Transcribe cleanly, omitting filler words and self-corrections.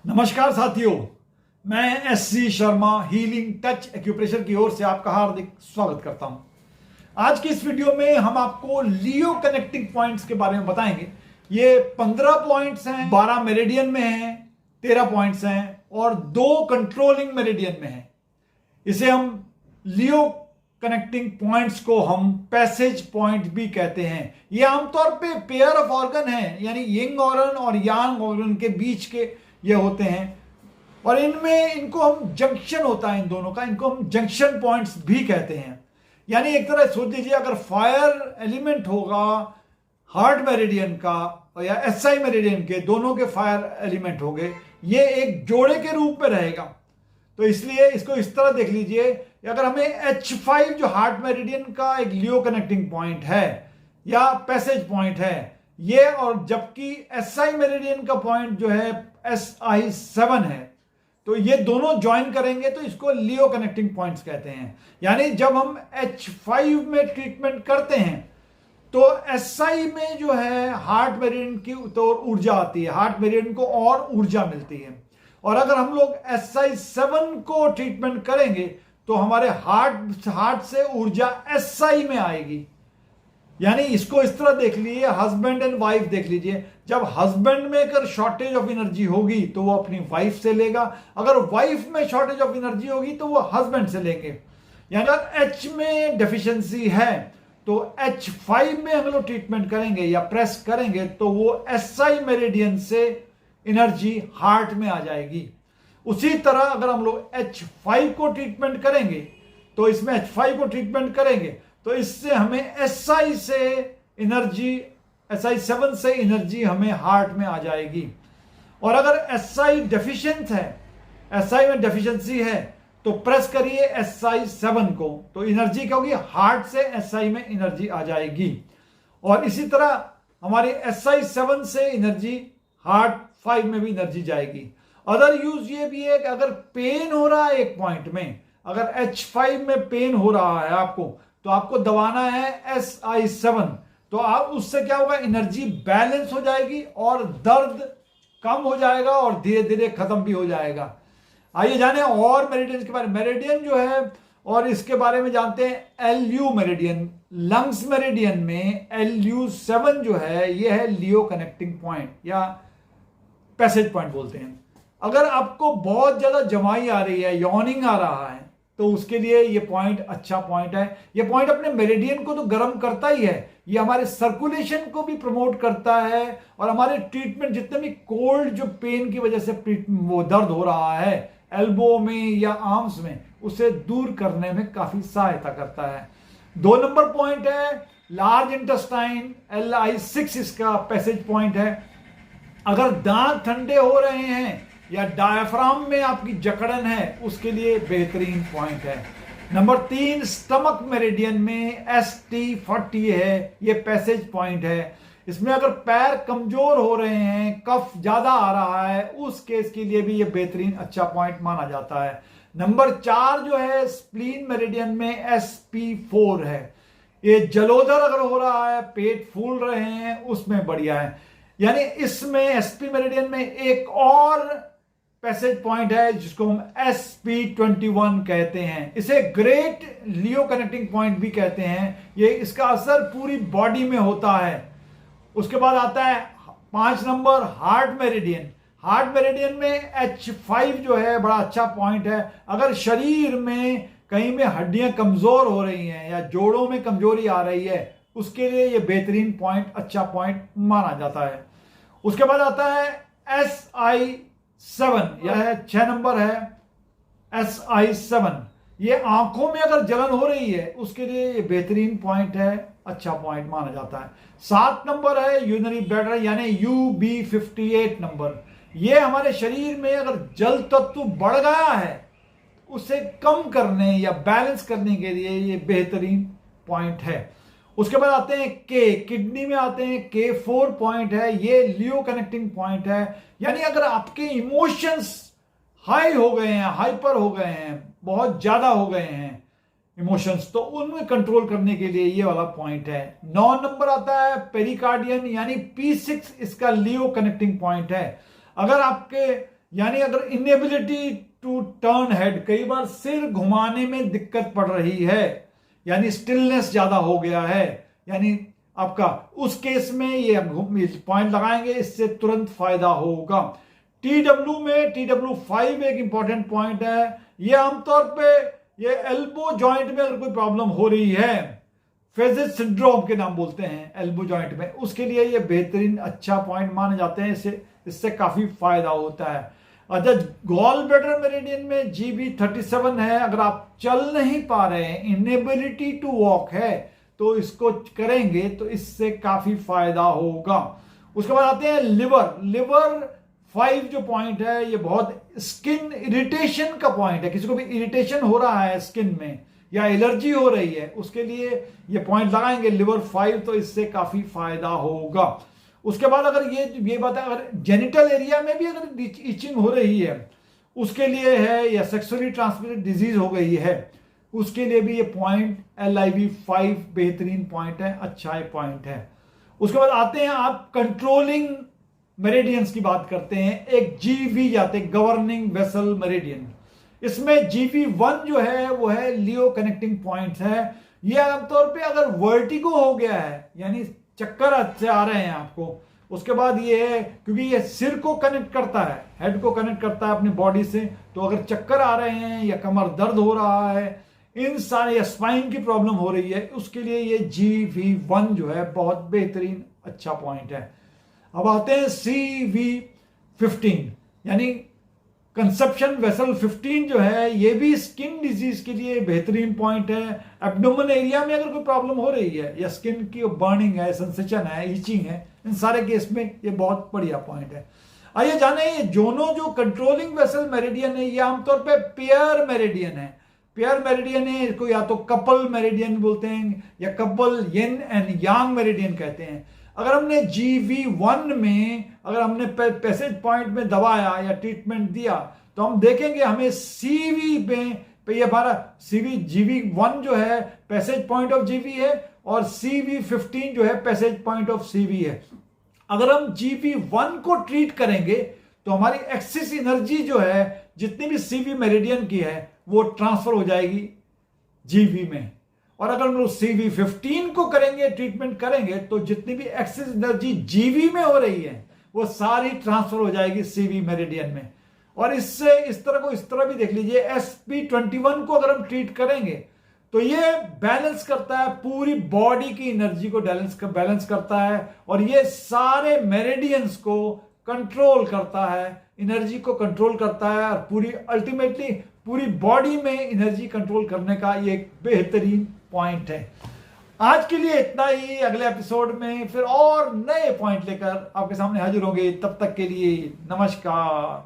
नमस्कार साथियों, मैं SC Sharma healing touch acupressure की ओर से आपका हार्दिक स्वागत करता हूं। आज की इस वीडियो में हम आपको लियो कनेक्टिंग पॉइंट्स के बारे में बताएंगे। ये 15 पॉइंट्स हैं, 12 मेरिडियन में हैं, 13 पॉइंट्स हैं और 2 कंट्रोलिंग मेरिडियन में हैं। इसे हम लियो कनेक्टिंग पॉइंट्स को हम पैसेज पॉइंट भी कहते हैं। ये आमतौर पे पेयर ऑफ ऑर्गन है, यानी यिंग ऑर्गन और यांग ऑर्गन के बीच के ये होते हैं और इनमें इनको हम जंक्शन होता है इन दोनों का, इनको हम जंक्शन पॉइंट्स भी कहते हैं। यानी एक तरह सोच लीजिए, अगर फायर एलिमेंट होगा हार्ट मेरिडियन का या एसआई मेरिडियन के, दोनों के फायर एलिमेंट हो गए, ये एक जोड़े के रूप में रहेगा। तो इसलिए इसको इस तरह देख लीजिए, अगर हमें H5 जो हार्ट मेरिडियन का एक लियो कनेक्टिंग पॉइंट है या पैसेज पॉइंट है ये, और जबकि एसआई मेरिडियन का पॉइंट जो है SI7 है, तो ये दोनों ज्वाइन करेंगे तो इसको लियो कनेक्टिंग पॉइंट्स कहते हैं। यानी जब हम H5 में ट्रीटमेंट करते हैं तो SI में जो है हार्ट मेरिडियन की तो ऊर्जा आती है, हार्ट मेरिडियन को और ऊर्जा मिलती है। और अगर हम लोग SI7 को ट्रीटमेंट करेंगे तो हमारे हार्ट से ऊर्जा SI में आएगी। यानी इसको इस तरह देख लीजिए, हस्बैंड एंड वाइफ देख लीजिए। जब हस्बैंड में अगर शॉर्टेज ऑफ एनर्जी होगी तो वो अपनी वाइफ से लेगा, अगर वाइफ में शॉर्टेज ऑफ एनर्जी होगी तो वो हस्बैंड से लेंगे। यानी अगर H में डेफिशिएंसी है तो H5 में हम लोग ट्रीटमेंट करेंगे या प्रेस करेंगे तो वो SI मेरिडियन से एनर्जी हार्ट में आ जाएगी। उसी तरह अगर हम लोग H5 को ट्रीटमेंट करेंगे तो इसमें H5 को ट्रीटमेंट करेंगे तो इससे हमें SI से एनर्जी, SI7 से एनर्जी हमें हार्ट में आ जाएगी। और अगर SI डेफिशिएंट है, SI में डेफिशिएंसी है, तो प्रेस करिए SI7 को तो एनर्जी क्या होगी, हार्ट से SI में एनर्जी आ जाएगी। और इसी तरह हमारी SI7 से एनर्जी हार्ट 5 में भी एनर्जी जाएगी। अदर यूज ये भी है कि अगर पेन हो रहा है एक पॉइंट में, अगर H5 में पेन हो रहा है आपको, तो आपको दबाना है SI7, तो आप उससे क्या होगा, एनर्जी बैलेंस हो जाएगी और दर्द कम हो जाएगा और धीरे धीरे खत्म भी हो जाएगा। आइए जाने और मेरिडियन के बारे में। मेरिडियन जो है और इसके बारे में जानते हैं LU मेरिडियन। लंग्स मेरिडियन में LU7 जो है ये है लियो कनेक्टिंग पॉइंट या पैसेज पॉइंट बोलते हैं। अगर आपको बहुत ज्यादा जमाई आ रही है, यॉर्निंग आ रहा है, तो उसके लिए ये पॉइंट अच्छा पॉइंट है। ये पॉइंट अपने मेरिडियन को तो गर्म करता ही है, ये हमारे सर्कुलेशन को भी प्रमोट करता है और हमारे ट्रीटमेंट, जितने भी कोल्ड जो पेन की वजह से वो दर्द हो रहा है एल्बो में या आर्म्स में, उसे दूर करने में काफी सहायता करता है। 2 नंबर पॉइंट है लार्ज इंटेस्टाइन, LI6 इसका पैसेज पॉइंट है। अगर दांत ठंडे हो रहे हैं या डायफ्राम में आपकी जकड़न है, उसके लिए बेहतरीन पॉइंट है। नंबर 3 स्टमक मेरिडियन में ST40 है, ये पैसेज पॉइंट है। इसमें अगर पैर कमजोर हो रहे हैं, कफ ज्यादा आ रहा है, उस केस के लिए भी ये बेहतरीन अच्छा पॉइंट माना जाता है। नंबर 4 जो है स्प्लीन मेरिडियन में SP4 है। ये जलोदर अगर हो रहा है, पेट फूल रहे हैं, उसमें बढ़िया है। यानी इसमें SP मेरिडियन में एक और पैसेज पॉइंट है जिसको हम SP21 कहते हैं। इसे ग्रेट लियो कनेक्टिंग पॉइंट भी कहते हैं। ये इसका असर पूरी बॉडी में होता है। उसके बाद आता है 5 number heart meridian. Heart meridian में H5 जो है बड़ा अच्छा पॉइंट है। अगर शरीर में कहीं में हड्डियां कमजोर हो रही हैं या जोड़ों में कमजोरी आ रही है, उसके लिए ये बेहतरीन पॉइंट, अच्छा पॉइंट माना जाता है। उसके बाद आता है SI7, यह 6 नंबर है SI7। ये आंखों में अगर जलन हो रही है उसके लिए ये बेहतरीन पॉइंट है, अच्छा पॉइंट माना जाता है। 7 नंबर है यूरिनरी ब्लैडर यानी UB58 नंबर। ये हमारे शरीर में अगर जल तत्व बढ़ गया है उसे कम करने या बैलेंस करने के लिए ये बेहतरीन पॉइंट है। उसके बाद आते हैं किडनी में आते हैं, K4 पॉइंट है, ये लियो कनेक्टिंग पॉइंट है। यानी अगर आपके इमोशंस हाई हो गए हैं, हाइपर हो गए हैं, बहुत ज्यादा हो गए हैं इमोशंस, तो उनमें कंट्रोल करने के लिए ये वाला पॉइंट है। 9 नंबर आता है पेरिकार्डियन यानी P6, इसका लियो कनेक्टिंग पॉइंट है। अगर आपके यानी अगर इनएबिलिटी टू टर्न हेड, कई बार सिर घुमाने में दिक्कत पड़ रही है, यानी स्टिलनेस ज्यादा हो गया है, यानी आपका उस केस में ये पॉइंट लगाएंगे, इससे तुरंत फायदा होगा। TW में TW5 एक इंपॉर्टेंट पॉइंट है। ये आमतौर पे ये एल्बो जॉइंट में अगर कोई प्रॉब्लम हो रही है, फेजेस सिंड्रोम के नाम बोलते हैं एल्बो जॉइंट में, उसके लिए ये बेहतरीन अच्छा पॉइंट माने जाते हैं, इससे काफी फायदा होता है। अच्छा, गॉल ब्लैडर मेरिडियन में GB37 है। अगर आप चल नहीं पा रहे हैं, इनएबिलिटी टू वॉक है, तो इसको करेंगे तो इससे काफी फायदा होगा। उसके बाद आते हैं लिवर 5 जो पॉइंट है, ये बहुत स्किन इरिटेशन का पॉइंट है। किसी को भी इरिटेशन हो रहा है स्किन में या एलर्जी हो रही है, उसके लिए ये पॉइंट लगाएंगे लिवर 5, तो इससे काफी फायदा होगा। उसके बाद अगर ये बात है, अगर जेनिटल एरिया में भी अगर इचिंग हो रही है, उसके लिए है, या सेक्सुअली ट्रांसमिटेड डिजीज हो गई है, उसके लिए भी ये पॉइंट LIV5 बेहतरीन पॉइंट है, अच्छा पॉइंट है। उसके बाद आते हैं आप कंट्रोलिंग मेरिडियंस की बात करते हैं। एक GV जाते हैं, गवर्निंग वेसल मेरिडियन। इसमें GV1 जो है वो है लियो कनेक्टिंग पॉइंट है। ये आमतौर पे अगर वर्टिगो हो गया है, यानी चक्कर अच्छे आ रहे हैं आपको, उसके बाद ये है, क्योंकि ये सिर को कनेक्ट करता है, हेड को कनेक्ट करता है अपनी बॉडी से, तो अगर चक्कर आ रहे हैं या कमर दर्द हो रहा है, इन सारे, या स्पाइन की प्रॉब्लम हो रही है, उसके लिए ये GV1 जो है बहुत बेहतरीन अच्छा पॉइंट है। अब आते हैं CV15, यानी कंसेप्शन वेसल 15 जो है, ये भी स्किन डिजीज के लिए बेहतरीन पॉइंट है। एब्डोमेन एरिया में अगर कोई प्रॉब्लम हो रही है, या स्किन की बर्निंग है, सेंसेशन है, ईचिंग है, इन सारे केस में ये बहुत बढ़िया पॉइंट है। आइए जाने, ये जो कंट्रोलिंग वेसल मेरिडियन है, ये आमतौर पे पेयर मेरिडियन है। पेयर मेरिडियन है, इसको या तो कपल मेरिडियन बोलते हैं, या couple yin and yang meridian कहते हैं। अगर हमने GV1 में अगर हमने पैसेज पॉइंट में दबाया या ट्रीटमेंट दिया, तो हम देखेंगे हमें CV पे ये हमारा GV1 जो है पैसेज पॉइंट ऑफ GV है, और CV15 जो है पैसेज पॉइंट ऑफ CV है। अगर हम GV1 को ट्रीट करेंगे, तो हमारी एक्सिस एनर्जी जो है, जितनी भी CV मेरिडियन की है, वो ट्रांसफर हो जाएगी GV में। और अगर हम लोग CV15 को करेंगे, ट्रीटमेंट करेंगे, तो जितनी भी एक्सिस एनर्जी GV में हो रही है, वो सारी ट्रांसफर हो जाएगी CV मेरिडियन में। और इससे इस तरह भी देख लीजिए, SP21 को अगर हम ट्रीट करेंगे, तो ये बैलेंस करता है पूरी बॉडी की एनर्जी को, बैलेंस करता है, और ये सारे मेरिडियंस को कंट्रोल करता है, एनर्जी को कंट्रोल करता है, और पूरी अल्टीमेटली पूरी बॉडी में एनर्जी कंट्रोल करने का ये एक बेहतरीन पॉइंट है। आज के लिए इतना ही। अगले एपिसोड में फिर और नए पॉइंट लेकर आपके सामने हाजिर होंगे। तब तक के लिए नमस्कार।